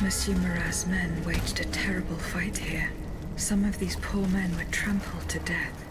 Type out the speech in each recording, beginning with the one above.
Monsieur Marat's men waged a terrible fight here. Some of these poor men were trampled to death.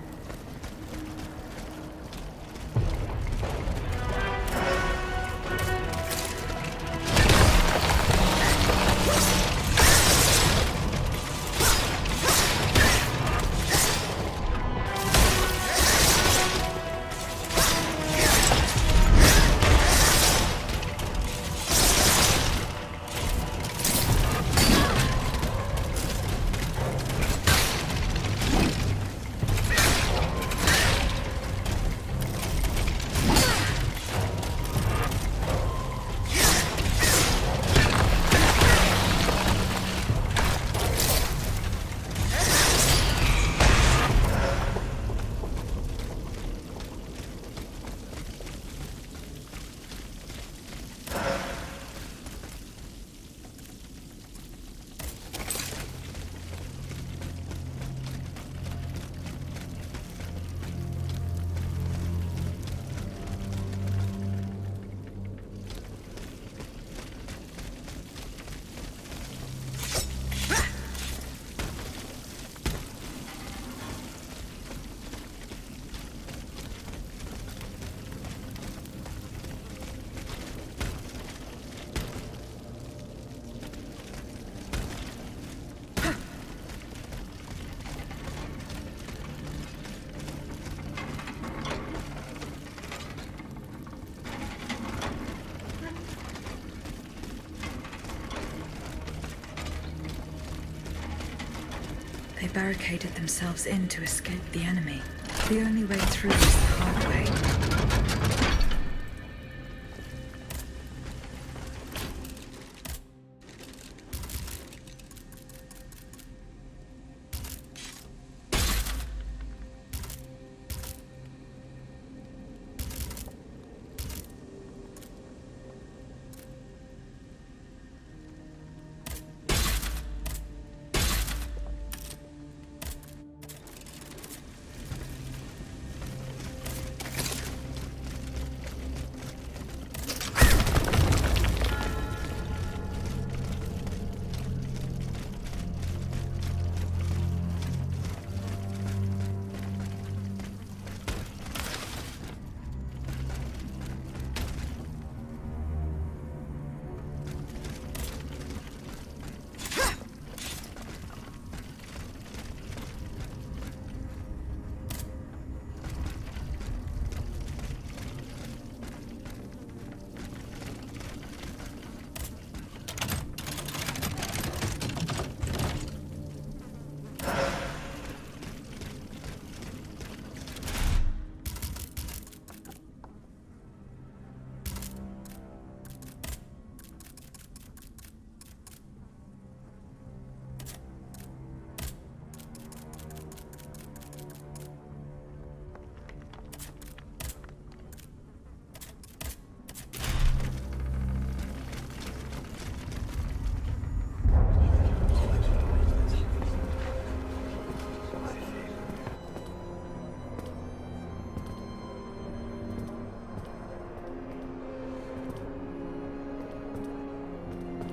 They barricaded themselves in to escape the enemy. The only way through is the hard way.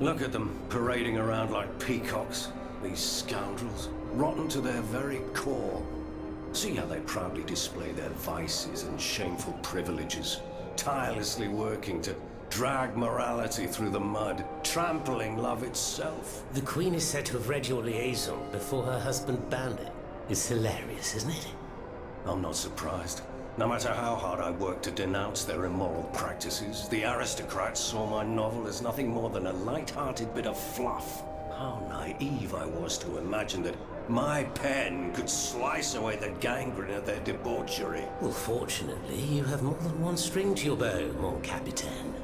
Look at them, parading around like peacocks. These scoundrels, rotten to their very core. See how they proudly display their vices and shameful privileges, tirelessly working to drag morality through the mud, trampling love itself. The Queen is said to have read your liaison before her husband banned it. It's hilarious, isn't it? I'm not surprised. No matter how hard I worked to denounce their immoral practices, the aristocrats saw my novel as nothing more than a light-hearted bit of fluff. How naive I was to imagine that my pen could slice away the gangrene of their debauchery. Well, fortunately, you have more than one string to your bow, mon capitaine.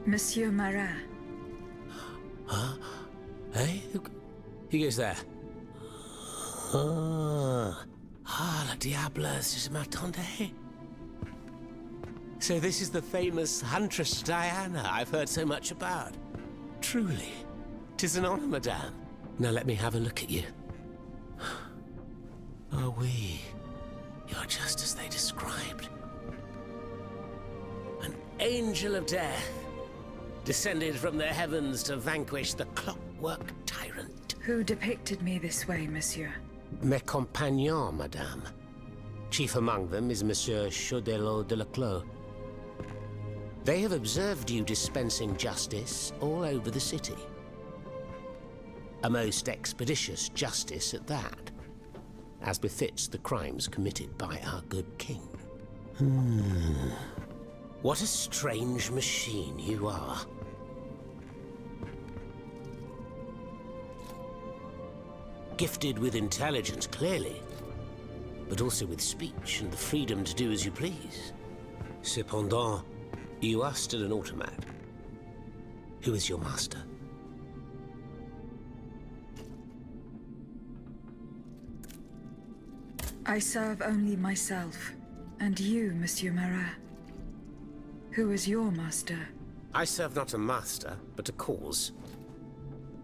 Monsieur Marat. Huh? Hey? Who goes there? La diable, je m'attendais. So this is the famous Huntress Diana I've heard so much about. Truly, 'tis an honor, madame. Now let me have a look at you. Oh, oui. You're just as they described. An angel of death, descended from the heavens to vanquish the clockwork tyrant. Who depicted me this way, monsieur? Mes compagnons, madame. Chief among them is Monsieur Chaudelot de la Clos. They have observed you dispensing justice all over the city. A most expeditious justice at that, as befits the crimes committed by our good king. What a strange machine you are. Gifted with intelligence, clearly, but also with speech and the freedom to do as you please. Cependant, you are still an automat. Who is your master? I serve only myself, and you, Monsieur Marat. Who is your master? I serve not a master, but a cause.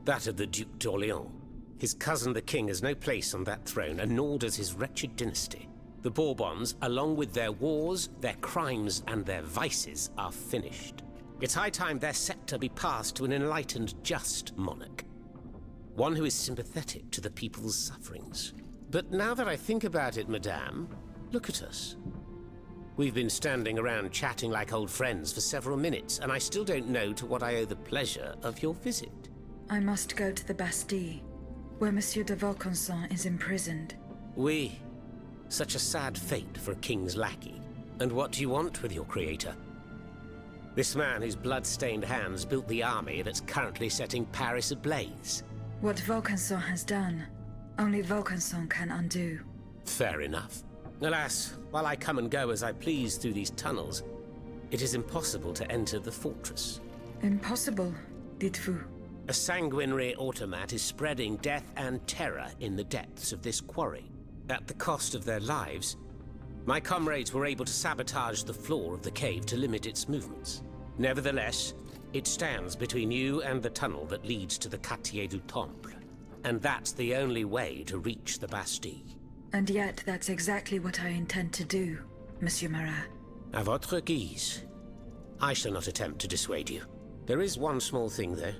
That of the Duc d'Orléans. His cousin the king has no place on that throne, and nor does his wretched dynasty. The Bourbons, along with their wars, their crimes, and their vices, are finished. It's high time their scepter be passed to an enlightened, just monarch. One who is sympathetic to the people's sufferings. But now that I think about it, madame, look at us. We've been standing around chatting like old friends for several minutes, and I still don't know to what I owe the pleasure of your visit. I must go to the Bastille, where Monsieur de Vaucanson is imprisoned. Oui. Such a sad fate for a king's lackey. And what do you want with your creator? This man whose blood-stained hands built the army that's currently setting Paris ablaze. What Vaucanson has done, only Vaucanson can undo. Fair enough. Alas, while I come and go as I please through these tunnels, it is impossible to enter the fortress. Impossible, dites-vous? A sanguinary automat is spreading death and terror in the depths of this quarry. At the cost of their lives, my comrades were able to sabotage the floor of the cave to limit its movements. Nevertheless, it stands between you and the tunnel that leads to the Quartier du Temple. And that's the only way to reach the Bastille. And yet that's exactly what I intend to do, Monsieur Marat. À votre guise. I shall not attempt to dissuade you. There is one small thing, though.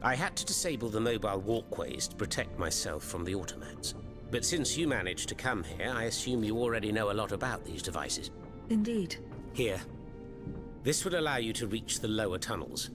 I had to disable the mobile walkways to protect myself from the automats. But since you managed to come here, I assume you already know a lot about these devices. Indeed. Here. This would allow you to reach the lower tunnels.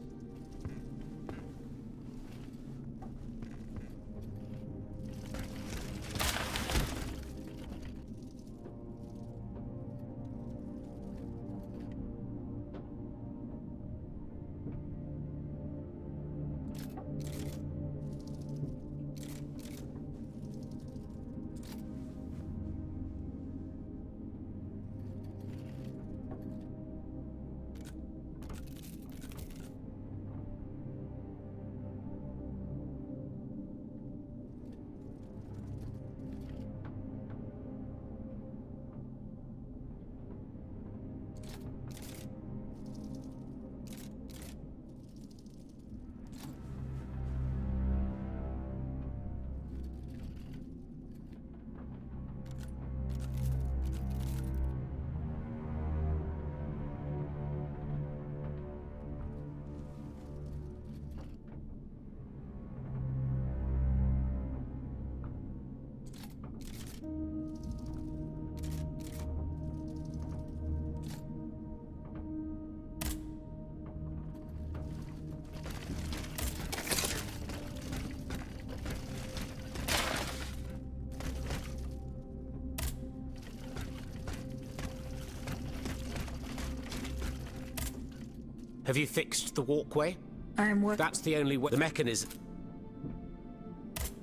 Have you fixed the walkway? I am working. That's the only way. The mechanism.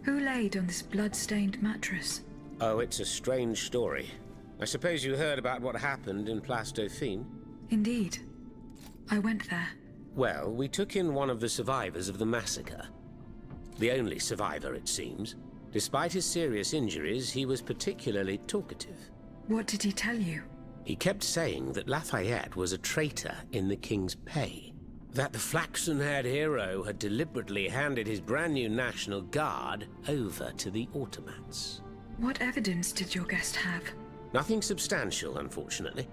Who laid on this blood-stained mattress? Oh, it's a strange story. I suppose you heard about what happened in Place Dauphine? Indeed. I went there. Well, we took in one of the survivors of the massacre. The only survivor, it seems. Despite his serious injuries, he was particularly talkative. What did he tell you? He kept saying that Lafayette was a traitor in the king's pay. That the flaxen-haired hero had deliberately handed his brand new National Guard over to the Automats. What evidence did your guest have? Nothing substantial, unfortunately.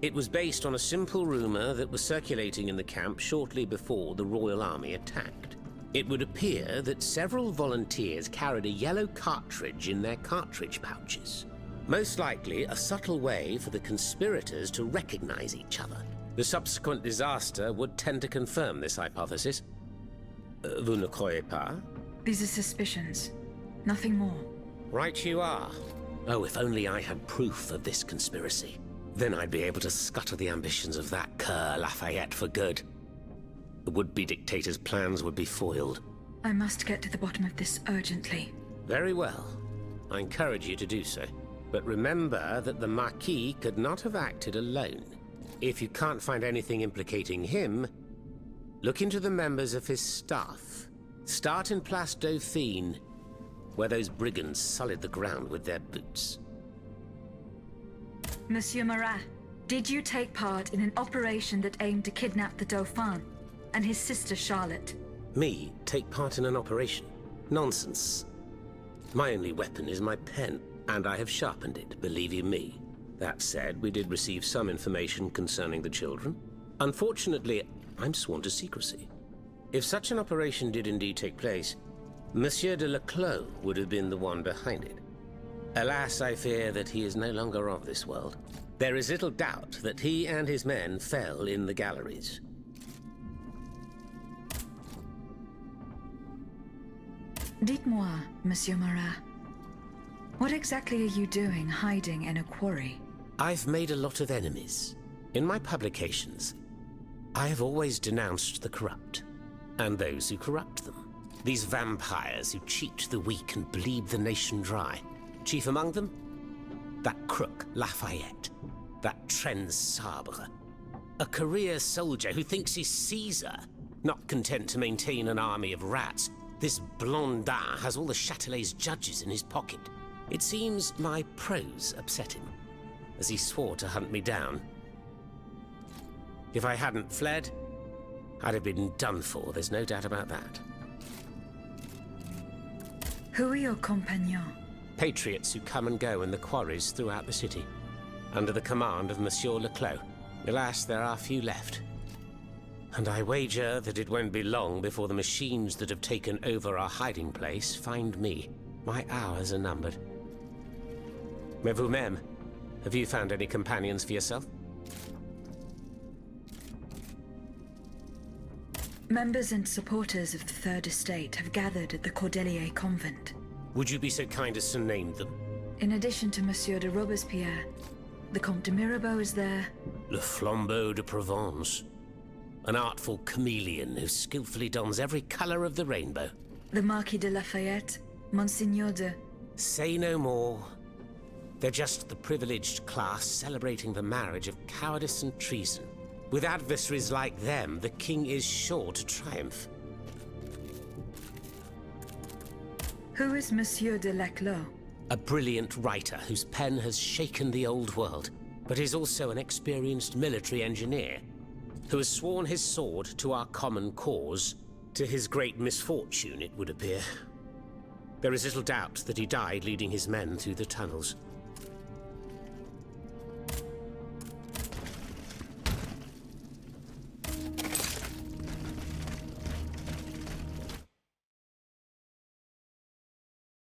It was based on a simple rumor that was circulating in the camp shortly before the Royal Army attacked. It would appear that several volunteers carried a yellow cartridge in their cartridge pouches. Most likely a subtle way for the conspirators to recognize each other. The subsequent disaster would tend to confirm this hypothesis. Vous ne croyez pas? These are suspicions. Nothing more. Right you are. Oh, if only I had proof of this conspiracy. Then I'd be able to scutter the ambitions of that cur Lafayette for good. The would-be dictator's plans would be foiled. I must get to the bottom of this urgently. Very well. I encourage you to do so. But remember that the Marquis could not have acted alone. If you can't find anything implicating him, look into the members of his staff. Start in Place Dauphine, where those brigands sullied the ground with their boots. Monsieur Marat, did you take part in an operation that aimed to kidnap the Dauphin and his sister Charlotte? Me take part in an operation? Nonsense. My only weapon is my pen, and I have sharpened it, believe you me. That said, we did receive some information concerning the children. Unfortunately, I'm sworn to secrecy. If such an operation did indeed take place, Monsieur de Leclos would have been the one behind it. Alas, I fear that he is no longer of this world. There is little doubt that he and his men fell in the galleries. Dites-moi, Monsieur Marat, what exactly are you doing hiding in a quarry? I've made a lot of enemies. In my publications, I have always denounced the corrupt, and those who corrupt them. These vampires who cheat the weak and bleed the nation dry. Chief among them? That crook, Lafayette. That Tren Sabre. A career soldier who thinks he's Caesar. Not content to maintain an army of rats, this Blondin has all the Châtelet's judges in his pocket. It seems my prose upset him, as he swore to hunt me down. If I hadn't fled, I'd have been done for, there's no doubt about that. Who are your compagnons? Patriots who come and go in the quarries throughout the city, under the command of Monsieur Leclos. Alas, there are few left. And I wager that it won't be long before the machines that have taken over our hiding place find me. My hours are numbered. Mais vous-même, have you found any companions for yourself? Members and supporters of the Third Estate have gathered at the Cordelier Convent. Would you be so kind as to name them? In addition to Monsieur de Robespierre, the Comte de Mirabeau is there. Le Flambeau de Provence. An artful chameleon who skillfully dons every color of the rainbow. The Marquis de Lafayette, Monseigneur de... Say no more. They're just the privileged class celebrating the marriage of cowardice and treason. With adversaries like them, the king is sure to triumph. Who is Monsieur de Leclos? A brilliant writer whose pen has shaken the old world, but is also an experienced military engineer who has sworn his sword to our common cause, to his great misfortune, it would appear. There is little doubt that he died leading his men through the tunnels.